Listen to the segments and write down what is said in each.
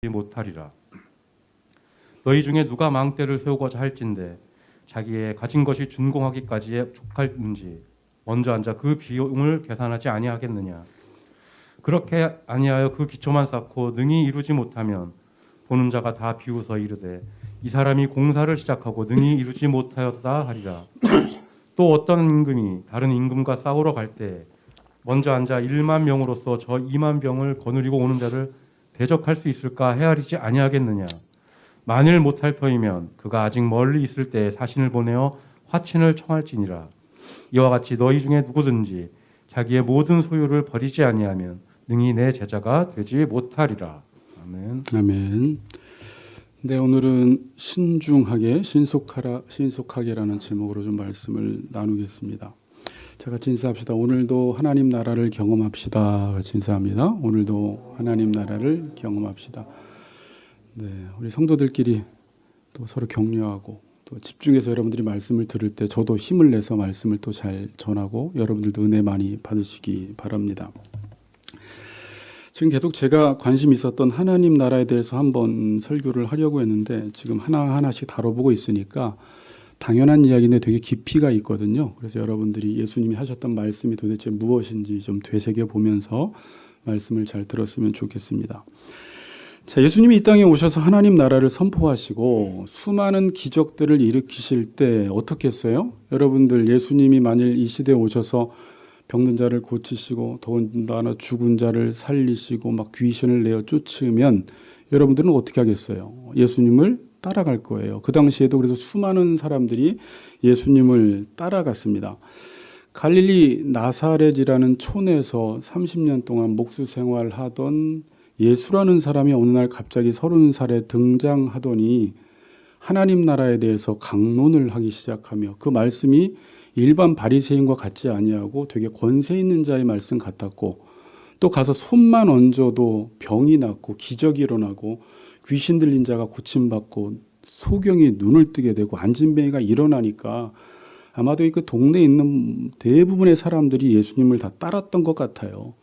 못하리라. 너희 중에 누가 망대를 세우고자 할진대 자기의 가진 것이 준공하기까지에 족할는지 먼저 앉아 그 비용을 계산하지 아니하겠느냐. 그렇게 아니하여 그 기초만 쌓고 능히 이루지 못하면 보는 자가 다 비웃어 이르되 이 사람이 공사를 시작하고 능히 이루지 못하였다 하리라. 또 어떤 임금이 다른 임금과 싸우러 갈 때 먼저 앉아 1만 명으로서 저 2만 병을 거느리고 오는 자를 대적할 수 있을까 헤아리지 아니하겠느냐. 만일 못할 터이면 그가 아직 멀리 있을 때에 사신을 보내어 화친을 청할지니라. 이와 같이 너희 중에 누구든지 자기의 모든 소유를 버리지 아니하면 능히 내 제자가 되지 못하리라. 아멘. 아멘. 네, 오늘은 신중하게 신속하게라는 제목으로 좀 말씀을 나누겠습니다. 자, 같이 인사합시다. 오늘도 하나님 나라를 경험합시다. 같이 인사합니다. 오늘도 하나님 나라를 경험합시다. 네, 우리 성도들끼리 또 서로 격려하고 또 집중해서 여러분들이 말씀을 들을 때 저도 힘을 내서 말씀을 또 잘 전하고 여러분들도 은혜 많이 받으시기 바랍니다. 지금 계속 제가 관심 있었던 하나님 나라에 대해서 한번 설교를 하려고 했는데 지금 하나하나씩 다뤄보고 있으니까 당연한 이야기인데 되게 깊이가 있거든요. 그래서 여러분들이 예수님이 하셨던 말씀이 도대체 무엇인지 좀 되새겨 보면서 말씀을 잘 들었으면 좋겠습니다. 자, 예수님이 이 땅에 오셔서 하나님 나라를 선포하시고 수많은 기적들을 일으키실 때 어떻게 했어요? 여러분들 예수님이 만일 이 시대에 오셔서 병든 자를 고치시고 더군다나 죽은 자를 살리시고 막 귀신을 내어 쫓으면 여러분들은 어떻게 하겠어요? 예수님을 따라갈 거예요. 그 당시에도 그래서 수많은 사람들이 예수님을 따라갔습니다. 갈릴리 나사렛이라는 촌에서 30년 동안 목수 생활하던 예수라는 사람이 어느 날 갑자기 30살에 등장하더니 하나님 나라에 대해서 강론을 하기 시작하며 그 말씀이 일반 바리새인과 같지 아니하고 되게 권세 있는 자의 말씀 같았고 또 가서 손만 얹어도 병이 낫고 기적이 일어나고 귀신 들린 자가 고침받고 소경이 눈을 뜨게 되고 안진뱅이가 일어나니까 아마도 그 동네에 있는 대부분의 사람들이 예수님을 다 따랐던 것 같아요.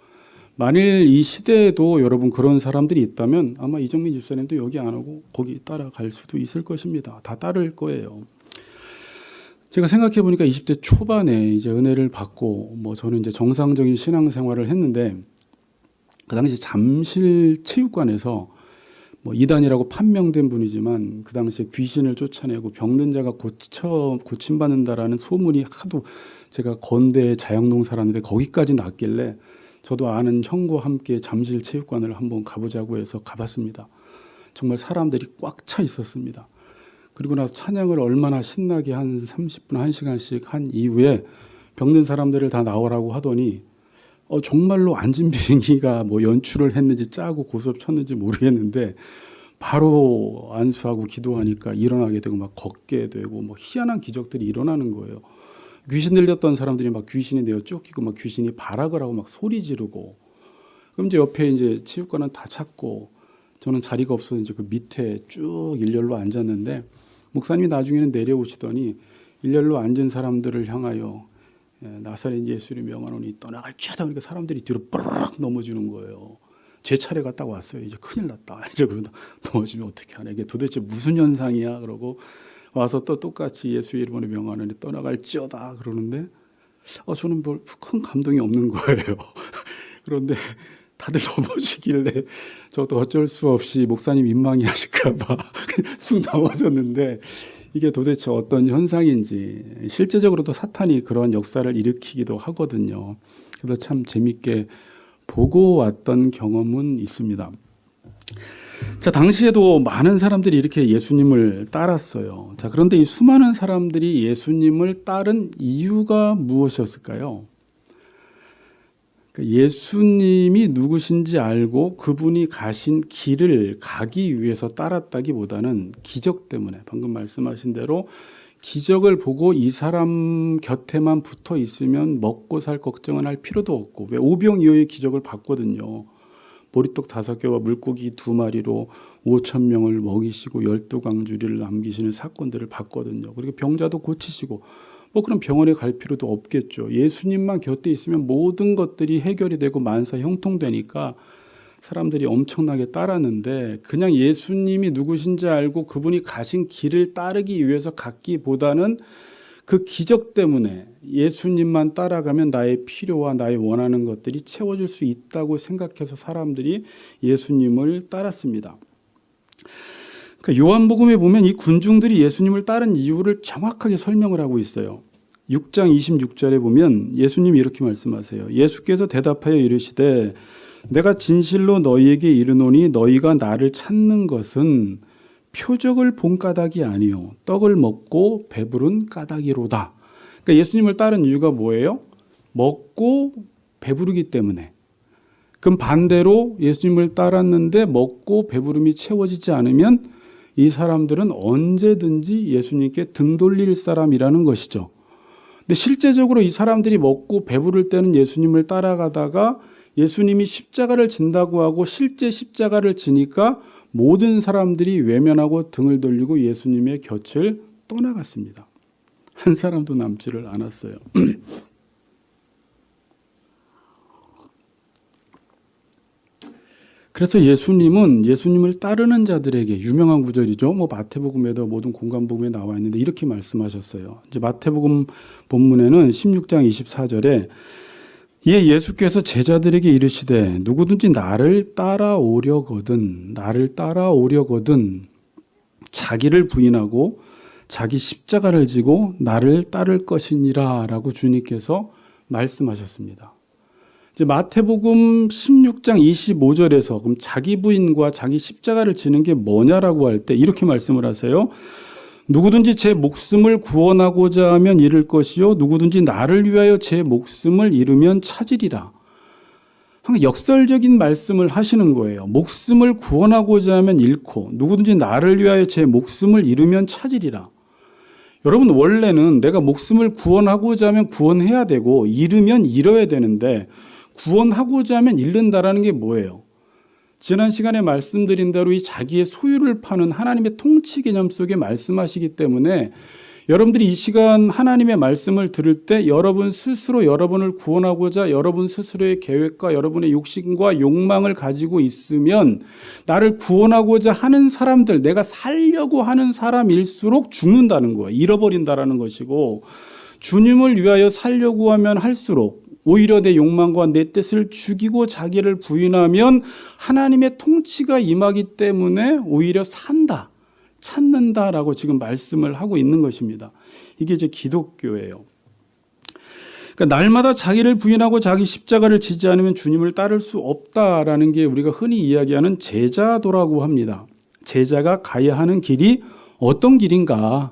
만일 이 시대에도 여러분 그런 사람들이 있다면 아마 이정민 집사님도 여기 안 오고 거기 따라갈 수도 있을 것입니다. 다 따를 거예요. 제가 생각해 보니까 20대 초반에 이제 은혜를 받고 저는 이제 정상적인 신앙생활을 했는데 그 당시 잠실 체육관에서 이단이라고 판명된 분이지만 그 당시에 귀신을 쫓아내고 병든 자가 고침받는다라는 소문이 하도 제가 건대 자양동 살았는데 거기까지 났길래 저도 아는 형과 함께 잠실 체육관을 한번 가보자고 해서 가봤습니다. 정말 사람들이 꽉 차 있었습니다. 그리고 나서 찬양을 얼마나 신나게 한 30분, 1시간씩 한 이후에 병든 사람들을 다 나오라고 하더니 정말로 안진뱅이가 연출을 했는지 짜고 고스톱 쳤는지 모르겠는데 바로 안수하고 기도하니까 일어나게 되고 막 걷게 되고 희한한 기적들이 일어나는 거예요. 귀신 들렸던 사람들이 막 귀신이 내어 쫓기고 막 귀신이 발악을 하고 막 소리 지르고 그럼 이제 옆에 이제 체육관은 다 찼고 저는 자리가 없어서 이제 그 밑에 쭉 일렬로 앉았는데 목사님이 나중에는 내려오시더니 일렬로 앉은 사람들을 향하여 나사렛 예수를 명하노니 떠나갈지어다. 그러니까 사람들이 뒤로 뽀르륵 넘어지는 거예요. 제 차례가 딱 왔어요. 이제 큰일 났다. 이제 그러다 넘어지면 어떻게 하나. 이게 도대체 무슨 현상이야? 그러고 와서 또 똑같이 예수 이름으로 명하노니 떠나갈지어다. 그러는데 저는 큰 감동이 없는 거예요. 그런데 다들 넘어지길래 저도 어쩔 수 없이 목사님 민망해 하실까 봐 쑥 넘어졌는데 이게 도대체 어떤 현상인지 실제적으로도 사탄이 그런 역사를 일으키기도 하거든요. 그래서 참 재밌게 보고 왔던 경험은 있습니다. 자, 당시에도 많은 사람들이 이렇게 예수님을 따랐어요. 자, 그런데 이 수많은 사람들이 예수님을 따른 이유가 무엇이었을까요? 예수님이 누구신지 알고 그분이 가신 길을 가기 위해서 따랐다기보다는 기적 때문에 방금 말씀하신 대로 기적을 보고 이 사람 곁에만 붙어 있으면 먹고 살 걱정은 할 필요도 없고 왜 오병이어의 기적을 봤거든요. 보리떡 5개와 물고기 2마리로 5,000명을 먹이시고 12광주리를 남기시는 사건들을 봤거든요. 그리고 병자도 고치시고 그럼 병원에 갈 필요도 없겠죠. 예수님만 곁에 있으면 모든 것들이 해결이 되고 만사 형통되니까 사람들이 엄청나게 따랐는데 그냥 예수님이 누구신지 알고 그분이 가신 길을 따르기 위해서 갔기보다는 그 기적 때문에 예수님만 따라가면 나의 필요와 나의 원하는 것들이 채워질 수 있다고 생각해서 사람들이 예수님을 따랐습니다. 그러니까 요한복음에 보면 이 군중들이 예수님을 따른 이유를 정확하게 설명을 하고 있어요. 6장 26절에 보면 예수님이 이렇게 말씀하세요. 예수께서 대답하여 이르시되 내가 진실로 너희에게 이르노니 너희가 나를 찾는 것은 표적을 본 까닭이 아니요 떡을 먹고 배부른 까닭이로다. 그러니까 예수님을 따른 이유가 뭐예요? 먹고 배부르기 때문에. 그럼 반대로 예수님을 따랐는데 먹고 배부름이 채워지지 않으면 이 사람들은 언제든지 예수님께 등 돌릴 사람이라는 것이죠. 근데 실제적으로 이 사람들이 먹고 배부를 때는 예수님을 따라가다가 예수님이 십자가를 진다고 하고 실제 십자가를 지니까 모든 사람들이 외면하고 등을 돌리고 예수님의 곁을 떠나갔습니다. 한 사람도 남지를 않았어요. 그래서 예수님을 따르는 자들에게 유명한 구절이죠. 마태복음에도 모든 공관복음에 나와 있는데 이렇게 말씀하셨어요. 이제 마태복음 본문에는 16장 24절에 이에 예수께서 제자들에게 이르시되 누구든지 나를 따라오려거든 자기를 부인하고 자기 십자가를 지고 나를 따를 것이니라 라고 주님께서 말씀하셨습니다. 이제 마태복음 16장 25절에서 그럼 자기 부인과 자기 십자가를 지는 게 뭐냐라고 할 때 이렇게 말씀을 하세요. 누구든지 제 목숨을 구원하고자 하면 잃을 것이요 누구든지 나를 위하여 제 목숨을 잃으면 찾으리라. 항상 역설적인 말씀을 하시는 거예요. 목숨을 구원하고자 하면 잃고 누구든지 나를 위하여 제 목숨을 잃으면 찾으리라. 여러분 원래는 내가 목숨을 구원하고자 하면 구원해야 되고 잃으면 잃어야 되는데 구원하고자 하면 잃는다라는 게 뭐예요? 지난 시간에 말씀드린 대로 이 자기의 소유를 파는 하나님의 통치 개념 속에 말씀하시기 때문에 여러분들이 이 시간 하나님의 말씀을 들을 때 여러분 스스로 여러분을 구원하고자 여러분 스스로의 계획과 여러분의 욕심과 욕망을 가지고 있으면 나를 구원하고자 하는 사람들, 내가 살려고 하는 사람일수록 죽는다는 거예요. 잃어버린다라는 것이고 주님을 위하여 살려고 하면 할수록 오히려 내 욕망과 내 뜻을 죽이고 자기를 부인하면 하나님의 통치가 임하기 때문에 오히려 산다, 찾는다라고 지금 말씀을 하고 있는 것입니다. 이게 이제 기독교예요. 그러니까 날마다 자기를 부인하고 자기 십자가를 지지 않으면 주님을 따를 수 없다라는 게 우리가 흔히 이야기하는 제자도라고 합니다. 제자가 가야 하는 길이 어떤 길인가?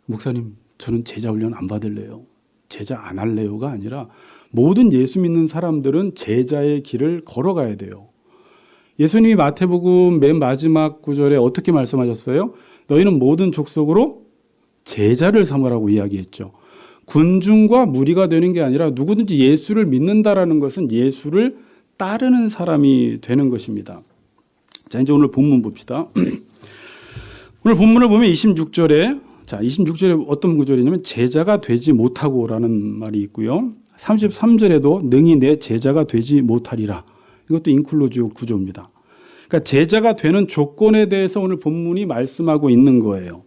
목사님, 저는 제자 훈련 안 받을래요. 제자 안 할래요가 아니라 모든 예수 믿는 사람들은 제자의 길을 걸어가야 돼요. 예수님이 마태복음 맨 마지막 구절에 어떻게 말씀하셨어요? 너희는 모든 족속으로 제자를 삼으라고 이야기했죠. 군중과 무리가 되는 게 아니라 누구든지 예수를 믿는다라는 것은 예수를 따르는 사람이 되는 것입니다. 자, 이제 오늘 본문 봅시다. 오늘 본문을 보면 26절에 어떤 구절이냐면 제자가 되지 못하고라는 말이 있고요. 33절에도 능히 내 제자가 되지 못하리라. 이것도 인클루지브 구조입니다. 그러니까 제자가 되는 조건에 대해서 오늘 본문이 말씀하고 있는 거예요.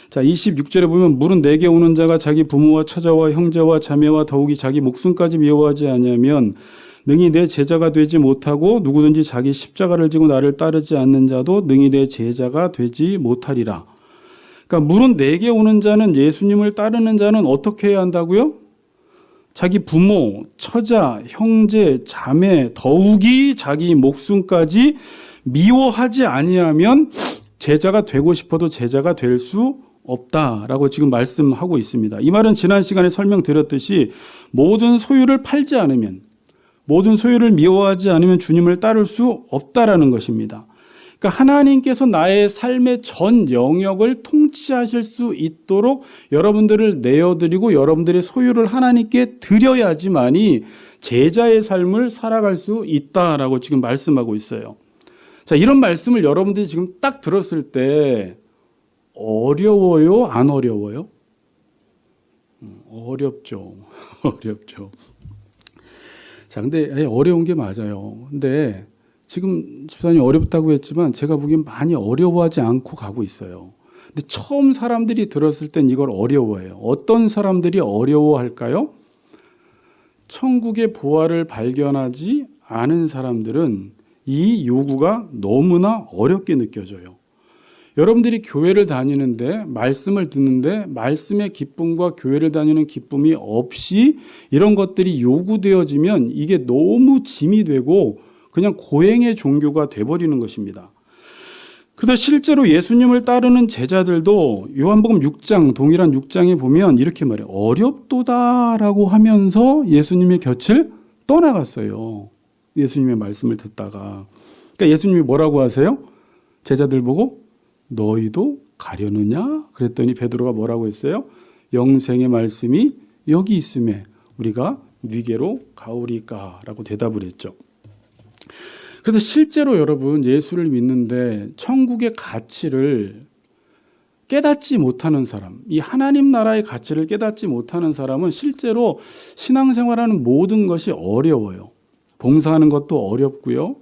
자, 26절에 보면 물은 내게 오는 자가 자기 부모와 처자와 형제와 자매와 더욱이 자기 목숨까지 미워하지 않으면 능히 내 제자가 되지 못하고 누구든지 자기 십자가를 지고 나를 따르지 않는 자도 능히 내 제자가 되지 못하리라. 그러니까 물은 내게 오는 자는 예수님을 따르는 자는 어떻게 해야 한다고요? 자기 부모, 처자, 형제, 자매, 더욱이 자기 목숨까지 미워하지 아니하면 제자가 되고 싶어도 제자가 될 수 없다라고 지금 말씀하고 있습니다. 이 말은 지난 시간에 설명드렸듯이 모든 소유를 팔지 않으면, 모든 소유를 미워하지 않으면 주님을 따를 수 없다라는 것입니다. 그러니까 하나님께서 나의 삶의 전 영역을 통치하실 수 있도록 여러분들을 내어드리고 여러분들의 소유를 하나님께 드려야지만이 제자의 삶을 살아갈 수 있다라고 지금 말씀하고 있어요. 자, 이런 말씀을 여러분들이 지금 딱 들었을 때 어려워요? 안 어려워요? 어렵죠. 어렵죠. 자, 근데 어려운 게 맞아요. 근데 지금 집사님 어렵다고 했지만 제가 보기엔 많이 어려워하지 않고 가고 있어요. 근데 처음 사람들이 들었을 땐 이걸 어려워해요. 어떤 사람들이 어려워할까요? 천국의 보화를 발견하지 않은 사람들은 이 요구가 너무나 어렵게 느껴져요. 여러분들이 교회를 다니는데 말씀을 듣는데 말씀의 기쁨과 교회를 다니는 기쁨이 없이 이런 것들이 요구되어지면 이게 너무 짐이 되고 그냥 고행의 종교가 돼버리는 것입니다. 그래서 실제로 예수님을 따르는 제자들도 요한복음 6장, 동일한 6장에 보면 이렇게 말해요. 어렵도다라고 하면서 예수님의 곁을 떠나갔어요. 예수님의 말씀을 듣다가. 그러니까 예수님이 뭐라고 하세요? 제자들 보고 너희도 가려느냐? 그랬더니 베드로가 뭐라고 했어요? 영생의 말씀이 여기 있음에 우리가 네게로 가오리까라고 대답을 했죠. 그래서 실제로 여러분 예수를 믿는데 천국의 가치를 깨닫지 못하는 사람, 이 하나님 나라의 가치를 깨닫지 못하는 사람은 실제로 신앙생활하는 모든 것이 어려워요. 봉사하는 것도 어렵고요.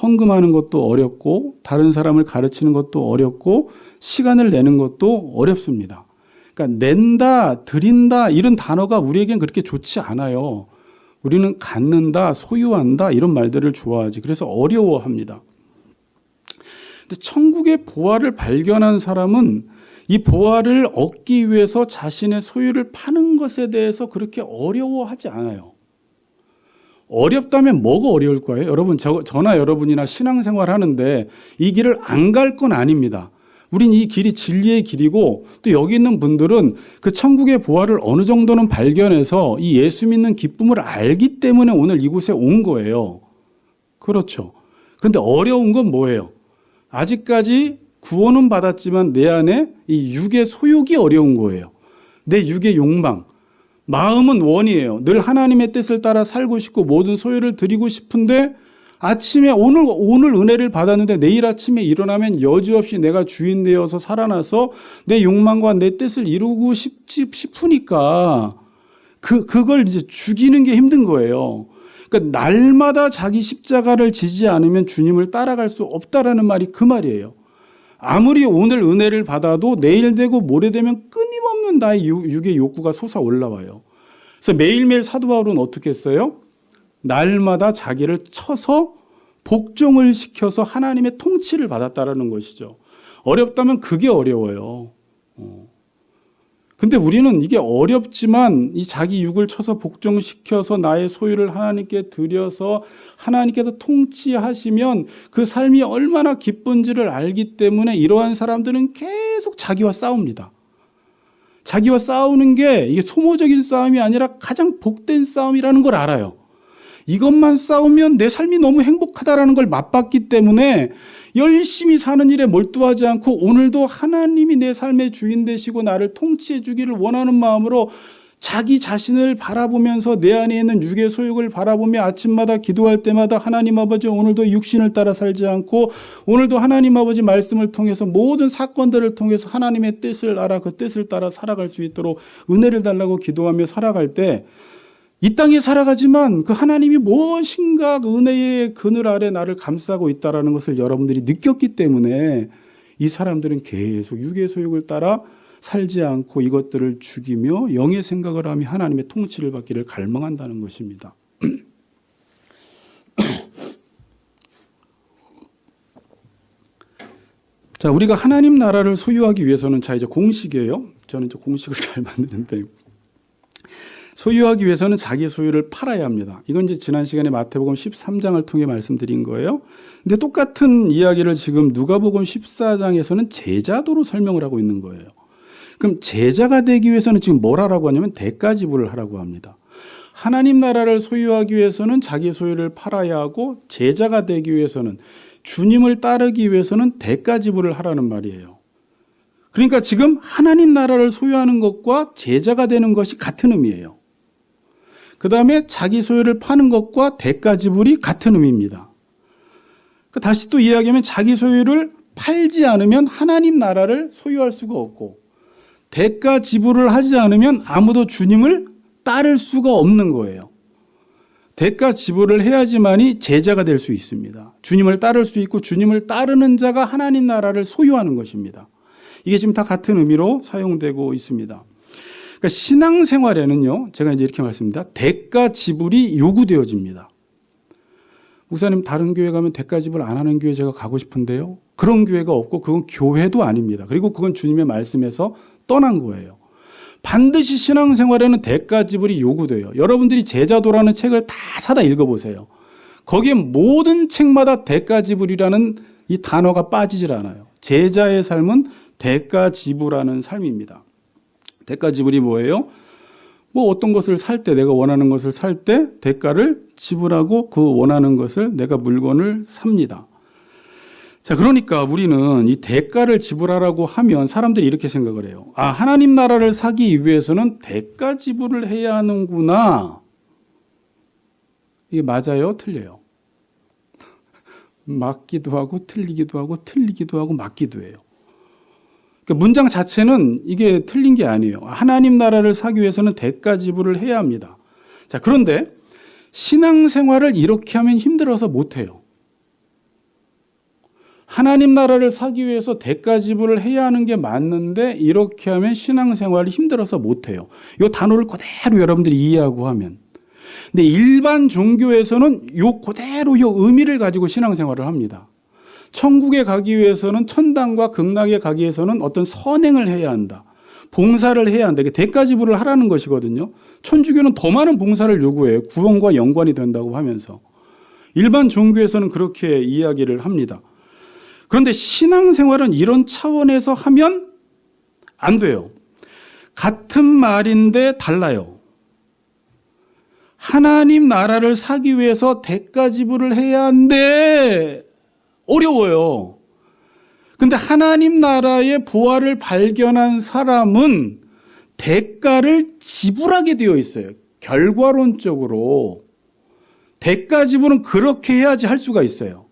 헌금하는 것도 어렵고 다른 사람을 가르치는 것도 어렵고 시간을 내는 것도 어렵습니다. 그러니까 낸다, 드린다 이런 단어가 우리에겐 그렇게 좋지 않아요. 우리는 갖는다, 소유한다 이런 말들을 좋아하지. 그래서 어려워합니다. 근데 천국의 보화를 발견한 사람은 이 보화를 얻기 위해서 자신의 소유를 파는 것에 대해서 그렇게 어려워하지 않아요. 어렵다면 뭐가 어려울 거예요? 여러분, 저나 여러분이나 신앙생활 하는데 이 길을 안 갈 건 아닙니다. 우린 이 길이 진리의 길이고 또 여기 있는 분들은 그 천국의 보화를 어느 정도는 발견해서 이 예수 믿는 기쁨을 알기 때문에 오늘 이곳에 온 거예요. 그렇죠. 그런데 어려운 건 뭐예요? 아직까지 구원은 받았지만 내 안에 이 육의 소욕이 어려운 거예요. 내 육의 욕망. 마음은 원이에요. 늘 하나님의 뜻을 따라 살고 싶고 모든 소유를 드리고 싶은데 아침에 오늘 은혜를 받았는데 내일 아침에 일어나면 여지없이 내가 주인 되어서 살아나서 내 욕망과 내 뜻을 이루고 싶으니까 그걸 이제 죽이는 게 힘든 거예요. 그러니까 날마다 자기 십자가를 지지 않으면 주님을 따라갈 수 없다라는 말이 그 말이에요. 아무리 오늘 은혜를 받아도 내일 되고 모레 되면 끊임없는 나의 육의 욕구가 솟아 올라와요. 그래서 매일매일 사도 바울은 어떻게 했어요? 날마다 자기를 쳐서 복종을 시켜서 하나님의 통치를 받았다라는 것이죠. 어렵다면 그게 어려워요. 근데 우리는 이게 어렵지만 이 자기 육을 쳐서 복종시켜서 나의 소유를 하나님께 드려서 하나님께서 통치하시면 그 삶이 얼마나 기쁜지를 알기 때문에 이러한 사람들은 계속 자기와 싸웁니다. 자기와 싸우는 게 이게 소모적인 싸움이 아니라 가장 복된 싸움이라는 걸 알아요. 이것만 싸우면 내 삶이 너무 행복하다라는 걸 맛봤기 때문에 열심히 사는 일에 몰두하지 않고 오늘도 하나님이 내 삶의 주인 되시고 나를 통치해 주기를 원하는 마음으로 자기 자신을 바라보면서 내 안에 있는 육의 소욕을 바라보며 아침마다 기도할 때마다 하나님 아버지 오늘도 육신을 따라 살지 않고 오늘도 하나님 아버지 말씀을 통해서 모든 사건들을 통해서 하나님의 뜻을 알아 그 뜻을 따라 살아갈 수 있도록 은혜를 달라고 기도하며 살아갈 때 이 땅에 살아가지만 그 하나님이 무엇인가 은혜의 그늘 아래 나를 감싸고 있다는 것을 여러분들이 느꼈기 때문에 이 사람들은 계속 육의 소욕을 따라 살지 않고 이것들을 죽이며 영의 생각을 하며 하나님의 통치를 받기를 갈망한다는 것입니다. 자, 우리가 하나님 나라를 소유하기 위해서는 자 이제 공식이에요. 저는 이제 공식을 잘 만드는데 소유하기 위해서는 자기 소유를 팔아야 합니다. 이건 이제 지난 시간에 마태복음 13장을 통해 말씀드린 거예요. 근데 똑같은 이야기를 지금 누가복음 14장에서는 제자도로 설명을 하고 있는 거예요. 그럼 제자가 되기 위해서는 지금 뭘 하라고 하냐면 대가 지불을 하라고 합니다. 하나님 나라를 소유하기 위해서는 자기 소유를 팔아야 하고 제자가 되기 위해서는 주님을 따르기 위해서는 대가 지불을 하라는 말이에요. 그러니까 지금 하나님 나라를 소유하는 것과 제자가 되는 것이 같은 의미예요. 그 다음에 자기 소유를 파는 것과 대가 지불이 같은 의미입니다. 다시 또 이야기하면 자기 소유를 팔지 않으면 하나님 나라를 소유할 수가 없고 대가 지불을 하지 않으면 아무도 주님을 따를 수가 없는 거예요. 대가 지불을 해야지만이 제자가 될 수 있습니다. 주님을 따를 수 있고 주님을 따르는 자가 하나님 나라를 소유하는 것입니다. 이게 지금 다 같은 의미로 사용되고 있습니다. 그러니까 신앙생활에는요, 제가 이제 이렇게 말씀드립니다. 대가 지불이 요구되어집니다. 목사님, 다른 교회 가면 대가 지불 안 하는 교회 제가 가고 싶은데요. 그런 교회가 없고 그건 교회도 아닙니다. 그리고 그건 주님의 말씀에서 떠난 거예요. 반드시 신앙생활에는 대가 지불이 요구돼요. 여러분들이 제자도라는 책을 다 사다 읽어보세요. 거기에 모든 책마다 대가 지불이라는 이 단어가 빠지질 않아요. 제자의 삶은 대가 지불하는 삶입니다. 대가 지불이 뭐예요? 뭐 어떤 것을 살 때, 내가 원하는 것을 살 때 대가를 지불하고 그 원하는 것을 내가 물건을 삽니다. 자, 그러니까 우리는 이 대가를 지불하라고 하면 사람들이 이렇게 생각을 해요. 아, 하나님 나라를 사기 위해서는 대가 지불을 해야 하는구나. 이게 맞아요? 틀려요? 맞기도 하고 틀리기도 하고 틀리기도 하고 맞기도 해요. 그러니까 문장 자체는 이게 틀린 게 아니에요. 하나님 나라를 사기 위해서는 대가 지불을 해야 합니다. 자, 그런데 신앙생활을 이렇게 하면 힘들어서 못해요. 하나님 나라를 사기 위해서 대가 지불을 해야 하는 게 맞는데 이렇게 하면 신앙생활이 힘들어서 못해요. 이 단어를 그대로 여러분들이 이해하고 하면. 근데 일반 종교에서는 요 그대로 요 의미를 가지고 신앙생활을 합니다. 천국에 가기 위해서는 천당과 극락에 가기 위해서는 어떤 선행을 해야 한다. 봉사를 해야 한다. 이게 대가 지불을 하라는 것이거든요. 천주교는 더 많은 봉사를 요구해요. 구원과 연관이 된다고 하면서. 일반 종교에서는 그렇게 이야기를 합니다. 그런데 신앙생활은 이런 차원에서 하면 안 돼요. 같은 말인데 달라요. 하나님 나라를 사기 위해서 대가 지불을 해야 하는데 어려워요. 근데 하나님 나라의 보화를 발견한 사람은 대가를 지불하게 되어 있어요. 결과론적으로. 대가 지불은 그렇게 해야지 할 수가 있어요.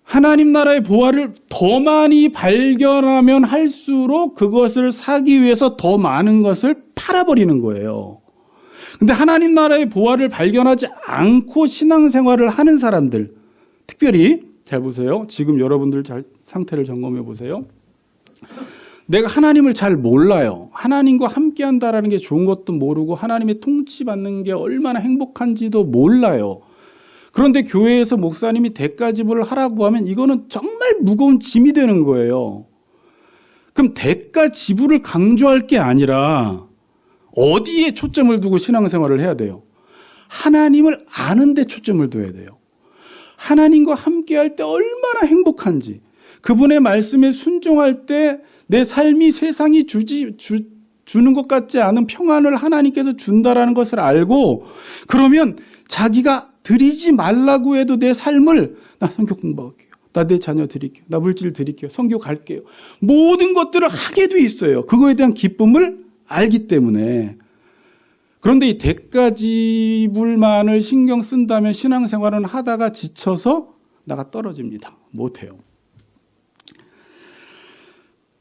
하나님 나라의 보화를 더 많이 발견하면 할수록 그것을 사기 위해서 더 많은 것을 팔아버리는 거예요. 근데 하나님 나라의 보화를 발견하지 않고 신앙생활을 하는 사람들, 특별히 잘 보세요. 지금 여러분들 잘 상태를 점검해 보세요. 내가 하나님을 잘 몰라요. 하나님과 함께 한다라는 게 좋은 것도 모르고 하나님의 통치받는 게 얼마나 행복한지도 몰라요. 그런데 교회에서 목사님이 대가 지불을 하라고 하면 이거는 정말 무거운 짐이 되는 거예요. 그럼 대가 지불을 강조할 게 아니라 어디에 초점을 두고 신앙생활을 해야 돼요? 하나님을 아는 데 초점을 둬야 돼요. 하나님과 함께할 때 얼마나 행복한지, 그분의 말씀에 순종할 때 내 삶이 세상이 주는 것 같지 않은 평안을 하나님께서 준다라는 것을 알고, 그러면 자기가 드리지 말라고 해도 내 삶을, 나 성경 공부할게요, 나 내 자녀 드릴게요, 나 물질 드릴게요, 선교 갈게요, 모든 것들을 하게 돼 있어요. 그거에 대한 기쁨을 알기 때문에. 그런데 이 대가 지불만을 신경 쓴다면 신앙생활은 하다가 지쳐서 나가 떨어집니다. 못해요.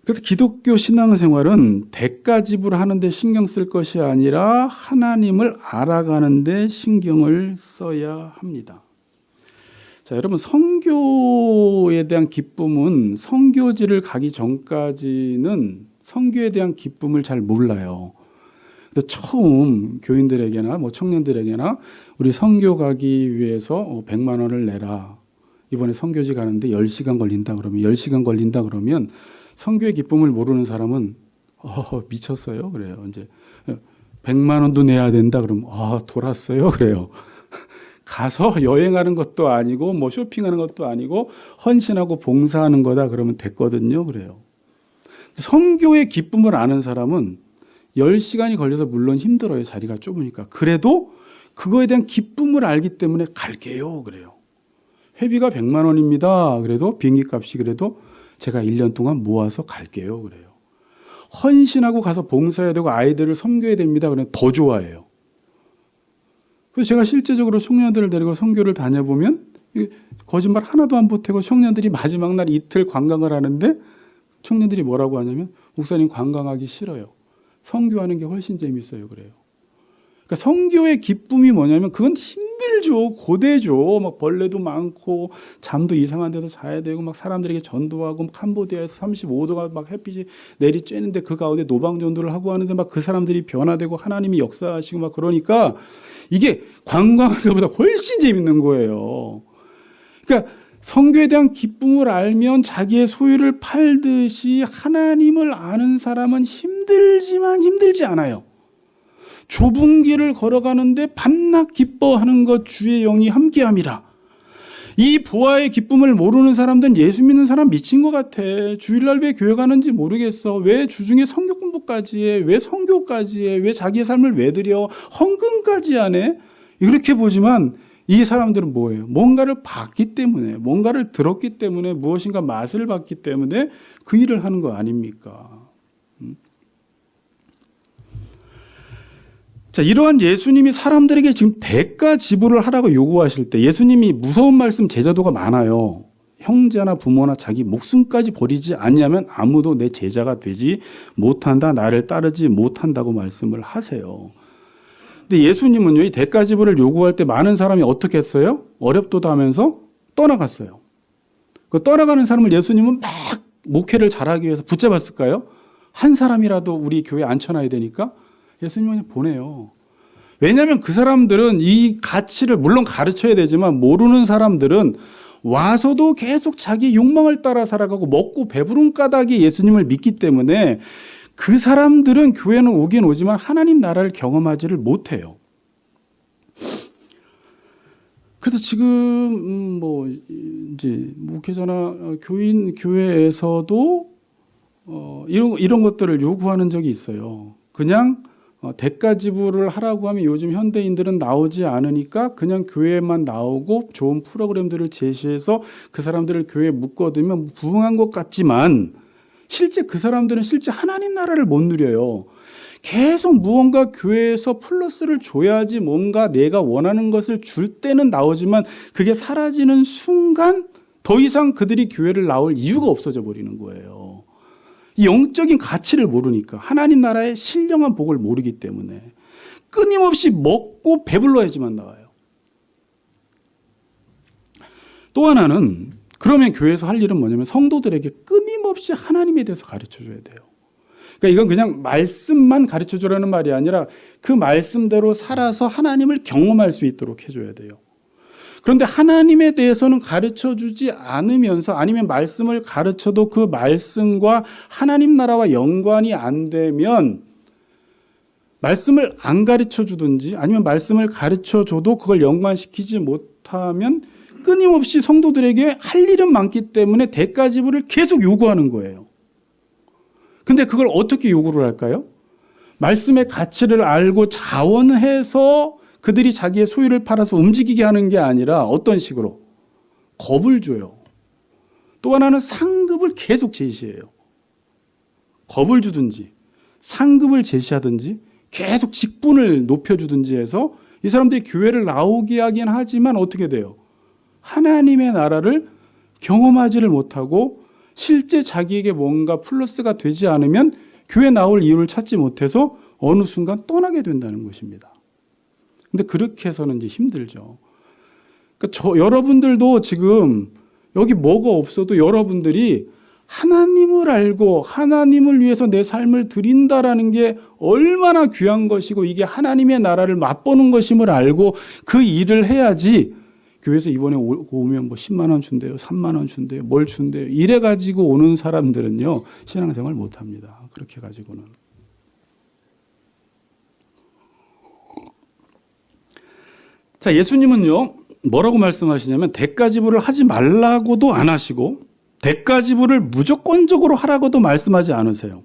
그래서 기독교 신앙생활은 대가 지불하는 데 신경 쓸 것이 아니라 하나님을 알아가는 데 신경을 써야 합니다. 자, 여러분, 선교에 대한 기쁨은 선교지를 가기 전까지는 선교에 대한 기쁨을 잘 몰라요. 그래서 처음 교인들에게나 뭐 청년들에게나 우리 선교 가기 위해서 100만 원을 내라. 이번에 선교지 가는데 10시간 걸린다 그러면 10시간 걸린다 그러면 선교의 기쁨을 모르는 사람은 미쳤어요. 그래요. 이제 100만 원도 내야 된다 그러면 돌았어요. 그래요. 가서 여행하는 것도 아니고 뭐 쇼핑하는 것도 아니고 헌신하고 봉사하는 거다 그러면 됐거든요. 그래요. 선교의 기쁨을 아는 사람은 10시간이 걸려서 물론 힘들어요. 자리가 좁으니까. 그래도 그거에 대한 기쁨을 알기 때문에 갈게요. 그래요. 회비가 100만 원입니다. 그래도 비행기 값이 그래도 제가 1년 동안 모아서 갈게요. 그래요. 헌신하고 가서 봉사해야 되고 아이들을 섬겨야 됩니다. 그러면 더 좋아해요. 그래서 제가 실제적으로 청년들을 데리고 선교를 다녀보면 거짓말 하나도 안 보태고 청년들이 마지막 날 이틀 관광을 하는데 청년들이 뭐라고 하냐면 목사님 관광하기 싫어요. 선교하는 게 훨씬 재밌어요. 그래요. 그러니까 선교의 기쁨이 뭐냐면 그건 힘들죠. 고되죠. 막 벌레도 많고 잠도 이상한 데서 자야 되고 막 사람들에게 전도하고 캄보디아에서 35도가 막 햇빛이 내리쬐는데 그 가운데 노방 전도를 하고 하는데 막 그 사람들이 변화되고 하나님이 역사하시고 막 그러니까 이게 관광하는 것보다 훨씬 재밌는 거예요. 그러니까 선교에 대한 기쁨을 알면 자기의 소유를 팔듯이 하나님을 아는 사람은 힘들지만 힘들지 않아요. 좁은 길을 걸어가는데 밤낮 기뻐하는 것 주의 영이 함께함이라. 이 보아의 기쁨을 모르는 사람들은 예수 믿는 사람 미친 것 같아. 주일날 왜 교회 가는지 모르겠어. 왜 주중에 성경 공부까지 해? 왜 선교까지 해? 왜 자기의 삶을 왜 드려? 헌금까지 안 해? 이렇게 보지만 이 사람들은 뭐예요? 뭔가를 봤기 때문에, 뭔가를 들었기 때문에, 무엇인가 맛을 봤기 때문에 그 일을 하는 거 아닙니까? 자, 이러한 예수님이 사람들에게 지금 대가 지불을 하라고 요구하실 때 예수님이 무서운 말씀 제자도가 많아요. 형제나 부모나 자기 목숨까지 버리지 않냐면 아무도 내 제자가 되지 못한다. 나를 따르지 못한다고 말씀을 하세요. 근데 예수님은요, 이 대가 지불을 요구할 때 많은 사람이 어떻게 했어요? 어렵도다 하면서 떠나갔어요. 그 떠나가는 사람을 예수님은 막 목회를 잘하기 위해서 붙잡았을까요? 한 사람이라도 우리 교회에 앉혀놔야 되니까 예수님은 그냥 보내요. 왜냐하면 그 사람들은 이 가치를 물론 가르쳐야 되지만 모르는 사람들은 와서도 계속 자기 욕망을 따라 살아가고 먹고 배부른 까닭에 예수님을 믿기 때문에 그 사람들은 교회는 오긴 오지만 하나님 나라를 경험하지를 못해요. 그래서 지금 뭐 이제 목회자나 교회에서도 이런 것들을 요구하는 적이 있어요. 그냥 대가 지불을 하라고 하면 요즘 현대인들은 나오지 않으니까 그냥 교회만 나오고 좋은 프로그램들을 제시해서 그 사람들을 교회에 묶어두면 부흥한 것 같지만 실제 그 사람들은 실제 하나님 나라를 못 누려요. 계속 무언가 교회에서 플러스를 줘야지 뭔가 내가 원하는 것을 줄 때는 나오지만 그게 사라지는 순간 더 이상 그들이 교회를 나올 이유가 없어져 버리는 거예요. 이 영적인 가치를 모르니까 하나님 나라의 신령한 복을 모르기 때문에 끊임없이 먹고 배불러야지만 나와요. 또 하나는 그러면 교회에서 할 일은 뭐냐면 성도들에게 끊임없이 하나님에 대해서 가르쳐줘야 돼요. 그러니까 이건 그냥 말씀만 가르쳐주라는 말이 아니라 그 말씀대로 살아서 하나님을 경험할 수 있도록 해줘야 돼요. 그런데 하나님에 대해서는 가르쳐주지 않으면서 아니면 말씀을 가르쳐도 그 말씀과 하나님 나라와 연관이 안 되면 말씀을 안 가르쳐주든지 아니면 말씀을 가르쳐줘도 그걸 연관시키지 못하면 끊임없이 성도들에게 할 일은 많기 때문에 대가 지불을 계속 요구하는 거예요. 근데 그걸 어떻게 요구를 할까요? 말씀의 가치를 알고 자원해서 그들이 자기의 소유를 팔아서 움직이게 하는 게 아니라 어떤 식으로? 겁을 줘요. 또 하나는 상급을 계속 제시해요. 겁을 주든지 상급을 제시하든지 계속 직분을 높여주든지 해서 이 사람들이 교회를 나오게 하긴 하지만 어떻게 돼요? 하나님의 나라를 경험하지를 못하고 실제 자기에게 뭔가 플러스가 되지 않으면 교회 나올 이유를 찾지 못해서 어느 순간 떠나게 된다는 것입니다. 근데 그렇게 해서는 이제 힘들죠. 그러니까 여러분들도 지금 여기 뭐가 없어도 여러분들이 하나님을 알고 하나님을 위해서 내 삶을 드린다라는 게 얼마나 귀한 것이고 이게 하나님의 나라를 맛보는 것임을 알고 그 일을 해야지 교회에서 이번에 오면 뭐 10만 원 준대요. 3만 원 준대요. 뭘 준대요. 이래 가지고 오는 사람들은요. 신앙생활 못 합니다. 그렇게 가지고는. 자, 예수님은요. 뭐라고 말씀하시냐면 대가 지불을 하지 말라고도 안 하시고 대가 지불을 무조건적으로 하라고도 말씀하지 않으세요.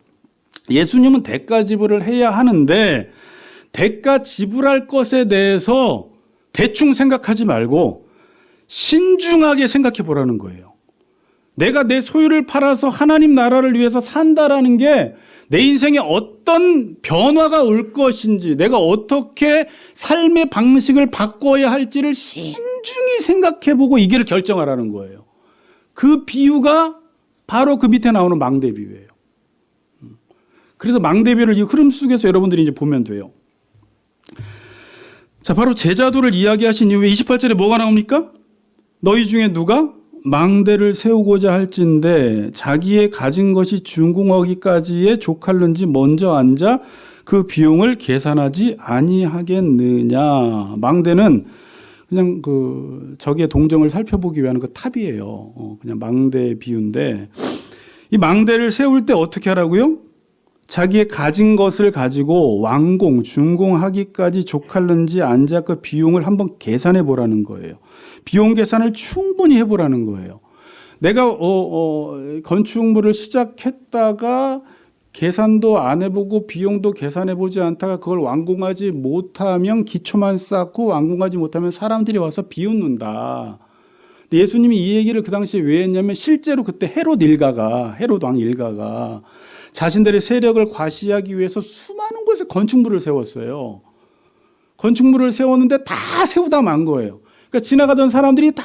예수님은 대가 지불을 해야 하는데 대가 지불할 것에 대해서 대충 생각하지 말고 신중하게 생각해 보라는 거예요. 내가 내 소유를 팔아서 하나님 나라를 위해서 산다라는 게 내 인생에 어떤 변화가 올 것인지 내가 어떻게 삶의 방식을 바꿔야 할지를 신중히 생각해 보고 이 길을 결정하라는 거예요. 그 비유가 바로 그 밑에 나오는 망대 비유예요. 그래서 망대 비유를 이 흐름 속에서 여러분들이 이제 보면 돼요. 자, 바로 제자도를 이야기하신 이후에 28절에 뭐가 나옵니까? 너희 중에 누가 망대를 세우고자 할진대 자기의 가진 것이 준공하기까지에 족할는지 먼저 앉아 그 비용을 계산하지 아니하겠느냐. 망대는 그냥 그 적의 동정을 살펴보기 위한 그 탑이에요. 그냥 망대 비유인데 이 망대를 세울 때 어떻게 하라고요? 자기의 가진 것을 가지고 완공, 준공하기까지 족할는지 앉아 그 비용을 한번 계산해 보라는 거예요. 비용 계산을 충분히 해보라는 거예요. 내가 건축물을 시작했다가 계산도 안 해보고 비용도 계산해보지 않다가 그걸 완공하지 못하면 기초만 쌓고 완공하지 못하면 사람들이 와서 비웃는다. 근데 예수님이 이 얘기를 그 당시에 왜 했냐면 실제로 그때 헤롯 왕 일가가 자신들의 세력을 과시하기 위해서 수많은 곳에 건축물을 세웠어요. 건축물을 세웠는데 다 세우다 만 거예요. 그러니까 지나가던 사람들이 다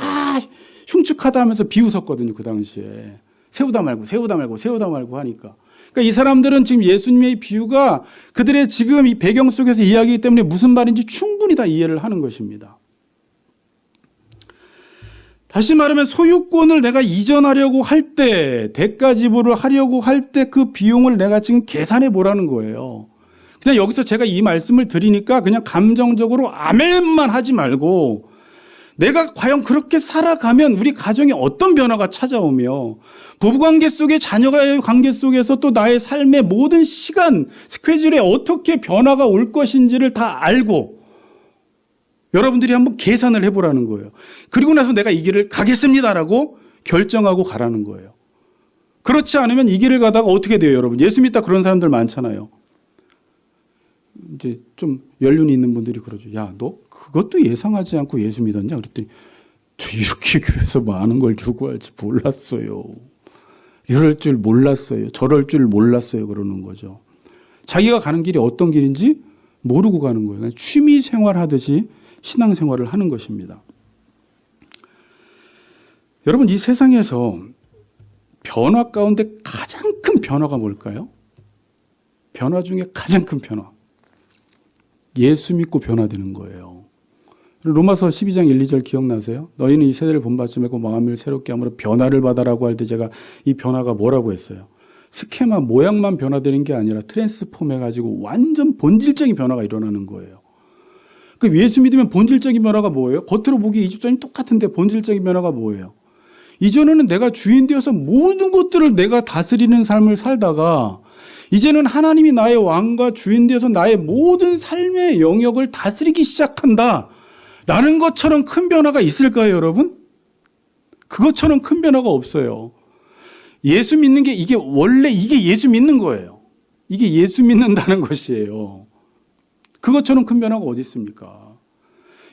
흉측하다 하면서 비웃었거든요. 그 당시에. 세우다 말고 하니까. 그러니까 이 사람들은 지금 예수님의 비유가 그들의 지금 이 배경 속에서 이야기이기 때문에 무슨 말인지 충분히 다 이해를 하는 것입니다. 다시 말하면 소유권을 내가 이전하려고 할 때, 대가 지불을 하려고 할 때 그 비용을 내가 지금 계산해 보라는 거예요. 그냥 여기서 제가 이 말씀을 드리니까 그냥 감정적으로 아멘만 하지 말고 내가 과연 그렇게 살아가면 우리 가정에 어떤 변화가 찾아오며 부부관계 속에 자녀와의 관계 속에서 또 나의 삶의 모든 시간, 스케줄에 어떻게 변화가 올 것인지를 다 알고 여러분들이 한번 계산을 해보라는 거예요. 그리고 나서 내가 이 길을 가겠습니다라고 결정하고 가라는 거예요. 그렇지 않으면 이 길을 가다가 어떻게 돼요, 여러분? 예수 믿다 그런 사람들 많잖아요. 이제 좀 연륜이 있는 분들이 그러죠. 야, 너 그것도 예상하지 않고 예수 믿었냐? 그랬더니 저 이렇게 교회에서 많은 걸 요구할지 몰랐어요. 이럴 줄 몰랐어요. 저럴 줄 몰랐어요. 그러는 거죠. 자기가 가는 길이 어떤 길인지 모르고 가는 거예요. 취미 생활하듯이 신앙생활을 하는 것입니다. 여러분, 이 세상에서 변화 가운데 가장 큰 변화가 뭘까요? 변화 중에 가장 큰 변화. 예수 믿고 변화되는 거예요. 로마서 12장 1, 2절 기억나세요? 너희는 이 세대를 본받지 말고 마음을 새롭게 함으로 변화를 받아라고 할 때 제가 이 변화가 뭐라고 했어요? 스케마 모양만 변화되는 게 아니라 트랜스폼해가지고 완전 본질적인 변화가 일어나는 거예요. 그 예수 믿으면 본질적인 변화가 뭐예요? 겉으로 보기 이집트인이 똑같은데 본질적인 변화가 뭐예요? 이전에는 내가 주인 되어서 모든 것들을 내가 다스리는 삶을 살다가 이제는 하나님이 나의 왕과 주인 되어서 나의 모든 삶의 영역을 다스리기 시작한다. 라는 것처럼 큰 변화가 있을까요, 여러분? 그것처럼 큰 변화가 없어요. 예수 믿는 게 이게 원래 이게 예수 믿는 거예요. 이게 예수 믿는다는 것이에요. 그것처럼 큰 변화가 어디 있습니까?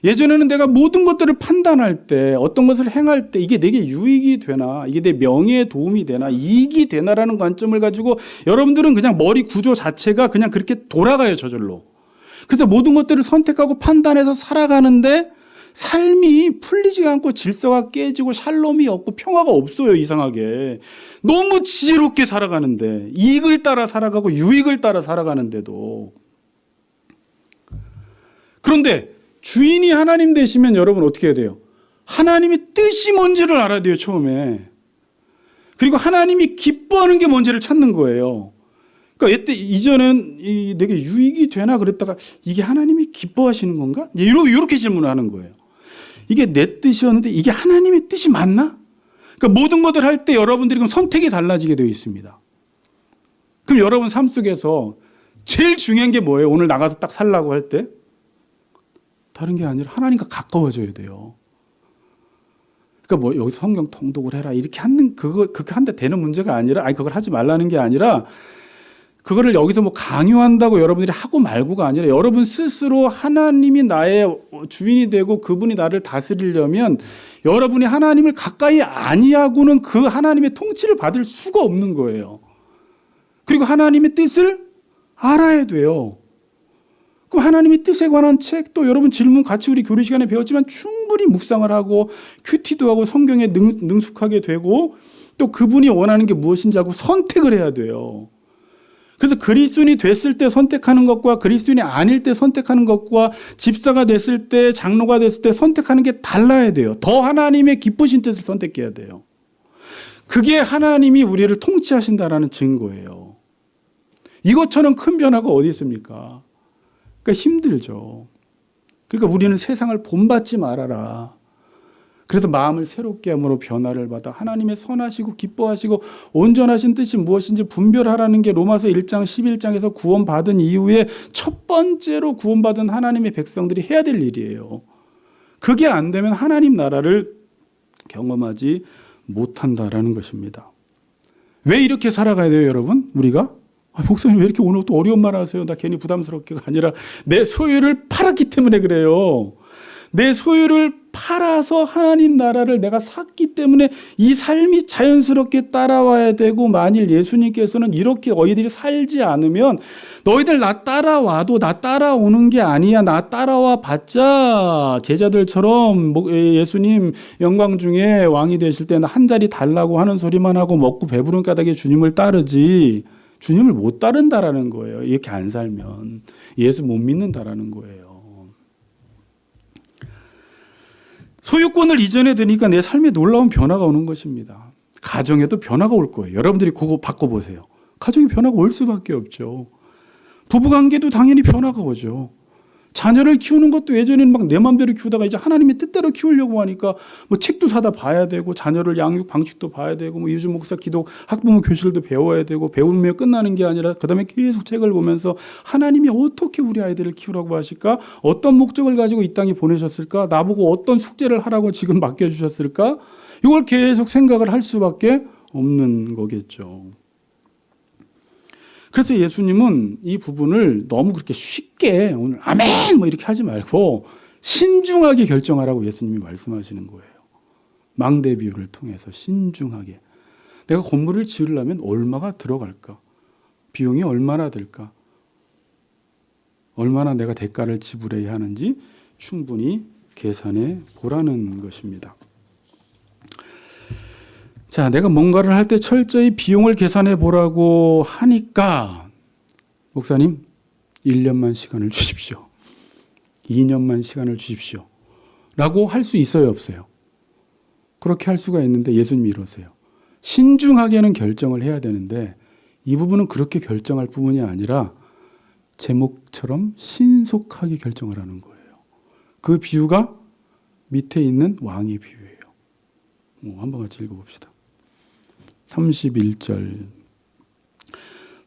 예전에는 내가 모든 것들을 판단할 때 어떤 것을 행할 때 이게 내게 유익이 되나 이게 내 명예에 도움이 되나 이익이 되나라는 관점을 가지고 여러분들은 그냥 머리 구조 자체가 그냥 그렇게 돌아가요. 저절로. 그래서 모든 것들을 선택하고 판단해서 살아가는데 삶이 풀리지가 않고 질서가 깨지고 샬롬이 없고 평화가 없어요. 이상하게. 너무 지혜롭게 살아가는데 이익을 따라 살아가고 유익을 따라 살아가는데도. 그런데 주인이 하나님 되시면 여러분 어떻게 해야 돼요? 하나님의 뜻이 뭔지를 알아야 돼요. 처음에. 그리고 하나님이 기뻐하는 게 뭔지를 찾는 거예요. 그러니까 이때 이전엔 내게 유익이 되나 그랬다가 이게 하나님이 기뻐하시는 건가? 이렇게 질문을 하는 거예요. 이게 내 뜻이었는데 이게 하나님의 뜻이 맞나? 그러니까 모든 것을 할 때 여러분들이 그럼 선택이 달라지게 되어 있습니다. 그럼 여러분 삶 속에서 제일 중요한 게 뭐예요? 오늘 나가서 딱 살라고 할 때? 다른 게 아니라 하나님과 가까워져야 돼요. 그러니까 뭐 여기서 성경 통독을 해라 이렇게 하는 그렇게 한다 되는 문제가 아니라 그걸 하지 말라는 게 아니라 그거를 여기서 뭐 강요한다고 여러분들이 하고 말고가 아니라 여러분 스스로 하나님이 나의 주인이 되고 그분이 나를 다스리려면 여러분이 하나님을 가까이 아니하고는 그 하나님의 통치를 받을 수가 없는 거예요. 그리고 하나님의 뜻을 알아야 돼요. 그럼 하나님의 뜻에 관한 책도 여러분 질문 같이 우리 교리 시간에 배웠지만 충분히 묵상을 하고 큐티도 하고 성경에 능숙하게 되고 또 그분이 원하는 게 무엇인지 알고 선택을 해야 돼요. 그래서 그리스도인이 됐을 때 선택하는 것과 그리스도인이 아닐 때 선택하는 것과 집사가 됐을 때, 장로가 됐을 때 선택하는 게 달라야 돼요. 더 하나님의 기쁘신 뜻을 선택해야 돼요. 그게 하나님이 우리를 통치하신다라는 증거예요. 이것처럼 큰 변화가 어디 있습니까? 그러니까 힘들죠. 그러니까 우리는 세상을 본받지 말아라. 그래서 마음을 새롭게 함으로 변화를 받아 하나님의 선하시고 기뻐하시고 온전하신 뜻이 무엇인지 분별하라는 게 로마서 1장 11장에서 구원받은 이후에 첫 번째로 구원받은 하나님의 백성들이 해야 될 일이에요. 그게 안 되면 하나님 나라를 경험하지 못한다라는 것입니다. 왜 이렇게 살아가야 돼요, 여러분? 우리가? 목사님 왜 이렇게 오늘 또 어려운 말 하세요? 나 괜히 부담스럽게가 아니라 내 소유를 팔았기 때문에 그래요. 내 소유를 팔아서 하나님 나라를 내가 샀기 때문에 이 삶이 자연스럽게 따라와야 되고, 만일 예수님께서는 이렇게 너희들이 살지 않으면 너희들 나 따라와도 나 따라오는 게 아니야. 나 따라와 봤자 제자들처럼 예수님 영광 중에 왕이 되실 때는 한 자리 달라고 하는 소리만 하고 먹고 배부른 까닭에 주님을 따르지 주님을 못 따른다라는 거예요. 이렇게 안 살면 예수 못 믿는다라는 거예요. 소유권을 이전에 드니까 내 삶에 놀라운 변화가 오는 것입니다. 가정에도 변화가 올 거예요. 여러분들이 그거 바꿔보세요. 가정에 변화가 올 수밖에 없죠. 부부관계도 당연히 변화가 오죠. 자녀를 키우는 것도 예전에는 막 내 마음대로 키우다가 이제 하나님의 뜻대로 키우려고 하니까 뭐 책도 사다 봐야 되고, 자녀를 양육 방식도 봐야 되고, 뭐 유주 목사 기도 학부모 교실도 배워야 되고, 배우면 끝나는 게 아니라 그다음에 계속 책을 보면서 하나님이 어떻게 우리 아이들을 키우라고 하실까? 어떤 목적을 가지고 이 땅에 보내셨을까? 나보고 어떤 숙제를 하라고 지금 맡겨주셨을까? 이걸 계속 생각을 할 수밖에 없는 거겠죠. 그래서 예수님은 이 부분을 너무 그렇게 쉽게 오늘 아멘 뭐 이렇게 하지 말고 신중하게 결정하라고 예수님이 말씀하시는 거예요. 망대 비유를 통해서 신중하게. 내가 건물을 지으려면 얼마가 들어갈까? 비용이 얼마나 들까? 얼마나 내가 대가를 지불해야 하는지 충분히 계산해 보라는 것입니다. 자, 내가 뭔가를 할 때 철저히 비용을 계산해 보라고 하니까, 목사님 1년만 시간을 주십시오. 2년만 시간을 주십시오. 라고 할 수 있어요, 없어요? 그렇게 할 수가 있는데 예수님이 이러세요. 신중하게는 결정을 해야 되는데 이 부분은 그렇게 결정할 부분이 아니라 제목처럼 신속하게 결정을 하는 거예요. 그 비유가 밑에 있는 왕의 비유예요. 한번 같이 읽어봅시다. 31절.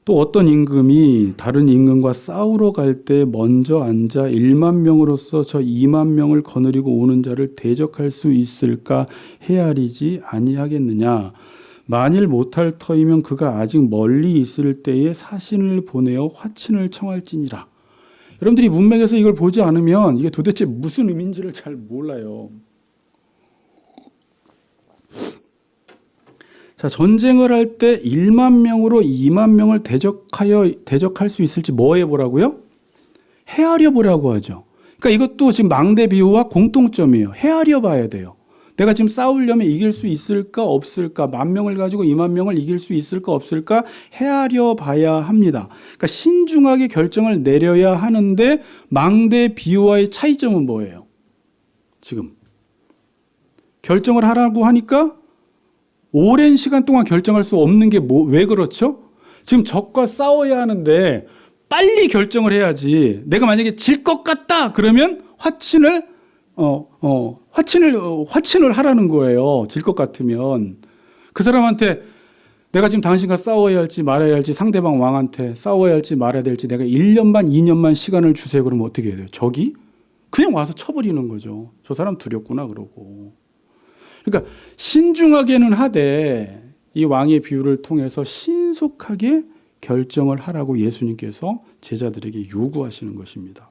또 어떤 임금이 다른 임금과 싸우러 갈 때 먼저 앉아 1만 명으로서 저 2만 명을 거느리고 오는 자를 대적할 수 있을까 헤아리지 아니하겠느냐. 만일 못할 터이면 그가 아직 멀리 있을 때에 사신을 보내어 화친을 청할지니라. 여러분들이 문맥에서 이걸 보지 않으면 이게 도대체 무슨 의미인지를 잘 몰라요. 자, 전쟁을 할 때 1만 명으로 2만 명을 대적할 수 있을지 뭐 해보라고요? 헤아려 보라고 하죠. 그러니까 이것도 지금 망대 비유와 공통점이에요. 헤아려 봐야 돼요. 내가 지금 싸우려면 이길 수 있을까 없을까? 10,000명을 가지고 2만 명을 이길 수 있을까 없을까? 헤아려 봐야 합니다. 그러니까 신중하게 결정을 내려야 하는데 망대 비유와의 차이점은 뭐예요? 지금 결정을 하라고 하니까 오랜 시간 동안 결정할 수 없는 게 왜 그렇죠? 지금 적과 싸워야 하는데 빨리 결정을 해야지. 내가 만약에 질 것 같다 그러면 화친을 하라는 거예요. 질 것 같으면 그 사람한테 내가 지금 당신과 싸워야 할지 말아야 할지, 상대방 왕한테 싸워야 할지 말아야 될지 내가 1년만 2년만 시간을 주세요. 그러면 어떻게 해야 돼요? 적이 그냥 와서 쳐버리는 거죠. 저 사람 두렵구나 그러고. 그러니까 신중하게는 하되 이 왕의 비유를 통해서 신속하게 결정을 하라고 예수님께서 제자들에게 요구하시는 것입니다.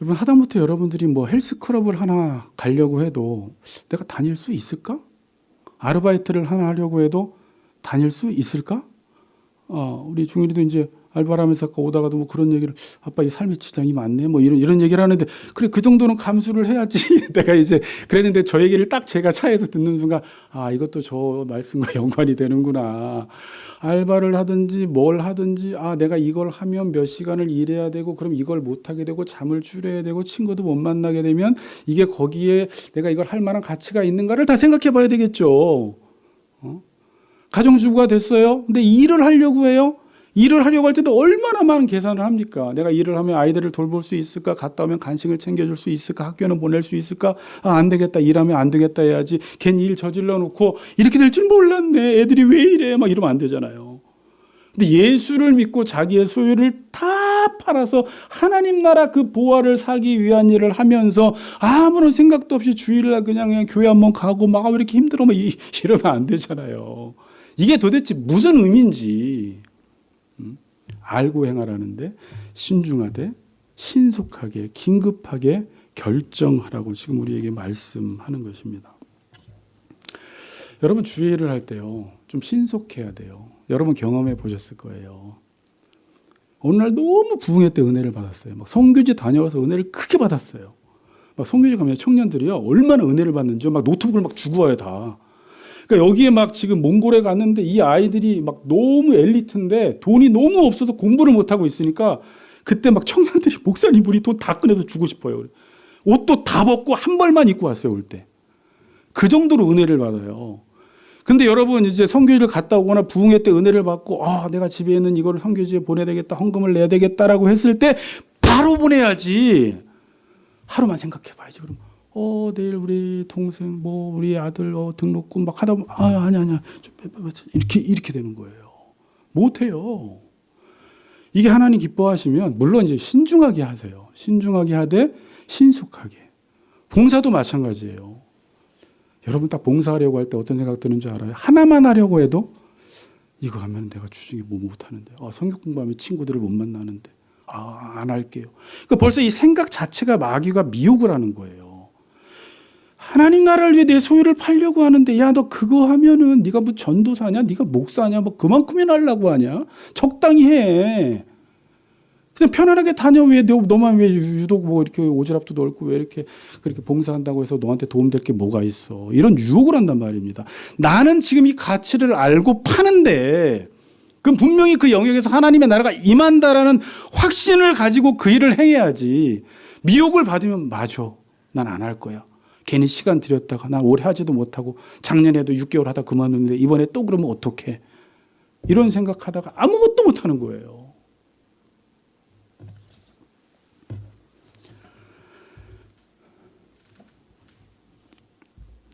여러분, 하다못해 여러분들이 뭐 헬스클럽을 하나 가려고 해도 내가 다닐 수 있을까? 아르바이트를 하나 하려고 해도 다닐 수 있을까? 우리 중일이도 이제 알바를 하면서 아까 오다가도 뭐 그런 얘기를 아빠 이 삶의 지장이 많네 뭐 이런 얘기를 하는데 그래 그 정도는 감수를 해야지. 내가 이제 그랬는데 저 얘기를 딱 제가 차에서 듣는 순간 아 이것도 저 말씀과 연관이 되는구나. 알바를 하든지 뭘 하든지 아 내가 이걸 하면 몇 시간을 일해야 되고 그럼 이걸 못 하게 되고 잠을 줄여야 되고 친구도 못 만나게 되면 이게 거기에 내가 이걸 할 만한 가치가 있는가를 다 생각해 봐야 되겠죠. 가정주부가 됐어요. 근데 일을 하려고 해요. 일을 하려고 할 때도 얼마나 많은 계산을 합니까? 내가 일을 하면 아이들을 돌볼 수 있을까? 갔다 오면 간식을 챙겨줄 수 있을까? 학교는 보낼 수 있을까? 아, 안 되겠다. 일하면 안 되겠다 해야지. 괜히 일 저질러 놓고 이렇게 될 줄 몰랐네. 애들이 왜 이래? 막 이러면 안 되잖아요. 근데 예수를 믿고 자기의 소유를 다 팔아서 하나님 나라 그 보화를 사기 위한 일을 하면서 아무런 생각도 없이 주일날 그냥 교회 한번 가고 막 왜 이렇게 힘들어? 막 이러면 안 되잖아요. 이게 도대체 무슨 의미인지 알고 행하라는데 신중하되 신속하게 긴급하게 결정하라고 지금 우리에게 말씀하는 것입니다. 여러분 주의를 할 때요 좀 신속해야 돼요. 여러분 경험해 보셨을 거예요. 어느 날 너무 부흥회 때 은혜를 받았어요. 막 선교지 다녀와서 은혜를 크게 받았어요. 막 선교지 가면 청년들이요 얼마나 은혜를 받는지 막 노트북을 막 주고 와요 다. 그러니까 여기에 막 지금 몽골에 갔는데 이 아이들이 막 너무 엘리트인데 돈이 너무 없어서 공부를 못 하고 있으니까 그때 막 청년들이 목사님 우리 돈 다 꺼내서 주고 싶어요. 옷도 다 벗고 한 벌만 입고 왔어요 올 때. 그 정도로 은혜를 받아요. 근데 여러분 이제 선교지를 갔다 오거나 부흥회 때 은혜를 받고 아 내가 집에 있는 이거를 선교지에 보내야 되겠다 헌금을 내야 되겠다라고 했을 때 바로 보내야지. 하루만 생각해 봐야지. 그럼 내일 우리 동생 뭐 우리 아들 등록금 막 하다 보면 아니야 좀 이렇게 되는 거예요. 못 해요. 이게 하나님 기뻐하시면 물론 이제 신중하게 하세요. 신중하게 하되 신속하게. 봉사도 마찬가지예요. 여러분 딱 봉사하려고 할 때 어떤 생각 드는 줄 알아요? 하나만 하려고 해도 이거 하면 내가 주중에 뭐 못하는데 성경 공부하면 친구들을 못 만나는데 안 할게요. 그러니까 벌써 이 생각 자체가 마귀가 미혹을 하는 거예요. 하나님 나라를 위해 내 소유를 팔려고 하는데 야 너 그거 하면은 네가 뭐 전도사냐 네가 목사냐 뭐 그만큼이나 하려고 하냐 적당히 해. 그냥 편안하게 다녀. 왜 너만 왜 유독 뭐 이렇게 오지랖도 넓고 왜 이렇게 그렇게 봉사한다고 해서 너한테 도움될 게 뭐가 있어. 이런 유혹을 한단 말입니다. 나는 지금 이 가치를 알고 파는데 그럼 분명히 그 영역에서 하나님의 나라가 임한다라는 확신을 가지고 그 일을 행해야지. 미혹을 받으면 맞아. 난 안 할 거야. 괜히 시간 들였다가 나 오래 하지도 못하고 작년에도 6개월 하다 그만뒀는데 이번에 또 그러면 어떡해. 이런 생각하다가 아무것도 못하는 거예요.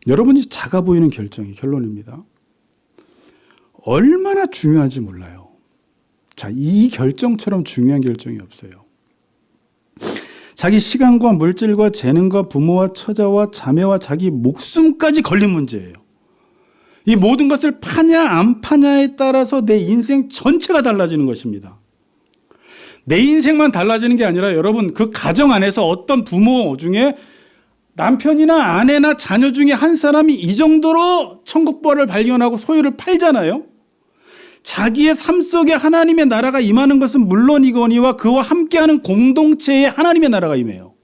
여러분이 작아 보이는 결정이 결론입니다. 얼마나 중요한지 몰라요. 자, 이 결정처럼 중요한 결정이 없어요. 자기 시간과 물질과 재능과 부모와 처자와 자매와 자기 목숨까지 걸린 문제예요. 이 모든 것을 파냐 안 파냐에 따라서 내 인생 전체가 달라지는 것입니다. 내 인생만 달라지는 게 아니라 여러분 그 가정 안에서 어떤 부모 중에 남편이나 아내나 자녀 중에 한 사람이 이 정도로 천국보화를 발견하고 소유를 팔잖아요. 자기의 삶 속에 하나님의 나라가 임하는 것은 물론이거니와 그와 함께하는 공동체에 하나님의 나라가 임해요.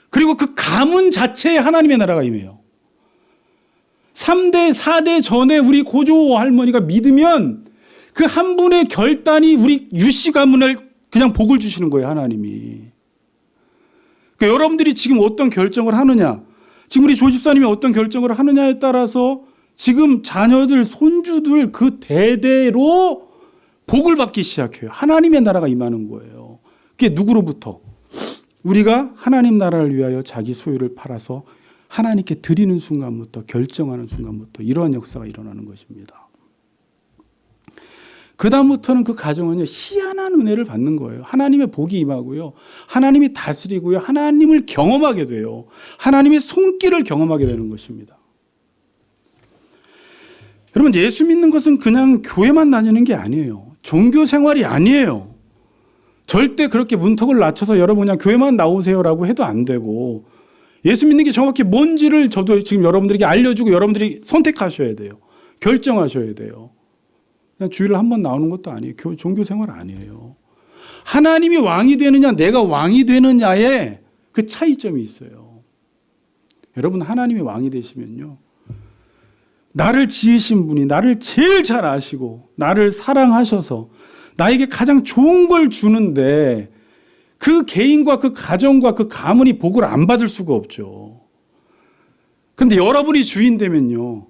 그리고 그 가문 자체에 하나님의 나라가 임해요. 3대, 4대 전에 우리 고조 할머니가 믿으면 그 한 분의 결단이 우리 유씨 가문을 그냥 복을 주시는 거예요, 하나님이. 그러니까 여러분들이 지금 어떤 결정을 하느냐, 지금 우리 조 집사님이 어떤 결정을 하느냐에 따라서 지금 자녀들, 손주들 그 대대로 복을 받기 시작해요. 하나님의 나라가 임하는 거예요. 그게 누구로부터? 우리가 하나님 나라를 위하여 자기 소유를 팔아서 하나님께 드리는 순간부터, 결정하는 순간부터 이러한 역사가 일어나는 것입니다. 그 다음부터는 그 가정은요, 희한한 은혜를 받는 거예요. 하나님의 복이 임하고요. 하나님이 다스리고요. 하나님을 경험하게 돼요. 하나님의 손길을 경험하게 되는 것입니다. 여러분, 예수 믿는 것은 그냥 교회만 다니는 게 아니에요. 종교 생활이 아니에요. 절대 그렇게 문턱을 낮춰서 여러분 그냥 교회만 나오세요라고 해도 안 되고, 예수 믿는 게 정확히 뭔지를 저도 지금 여러분들에게 알려주고 여러분들이 선택하셔야 돼요. 결정하셔야 돼요. 그냥 주일에 한 번 나오는 것도 아니에요. 종교 생활 아니에요. 하나님이 왕이 되느냐, 내가 왕이 되느냐에 그 차이점이 있어요. 여러분, 하나님이 왕이 되시면요, 나를 지으신 분이 나를 제일 잘 아시고 나를 사랑하셔서 나에게 가장 좋은 걸 주는데 그 개인과 그 가정과 그 가문이 복을 안 받을 수가 없죠. 근데 여러분이 주인 되면요,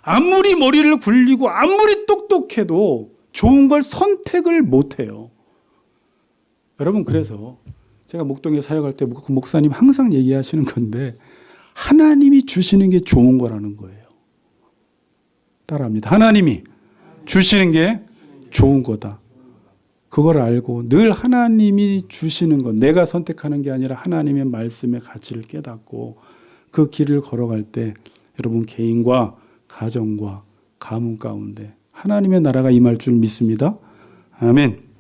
아무리 머리를 굴리고 아무리 똑똑해도 좋은 걸 선택을 못해요. 여러분, 그래서 제가 목동에 사역할 때 그 목사님 항상 얘기하시는 건데, 하나님이 주시는 게 좋은 거라는 거예요. 따라합니다. 하나님이 주시는 게 좋은 거다. 그걸 알고 늘 하나님이 주시는 것, 내가 선택하는 게 아니라 하나님의 말씀의 가치를 깨닫고 그 길을 걸어갈 때 여러분 개인과 가정과 가문 가운데 하나님의 나라가 임할 줄 믿습니다. 아멘.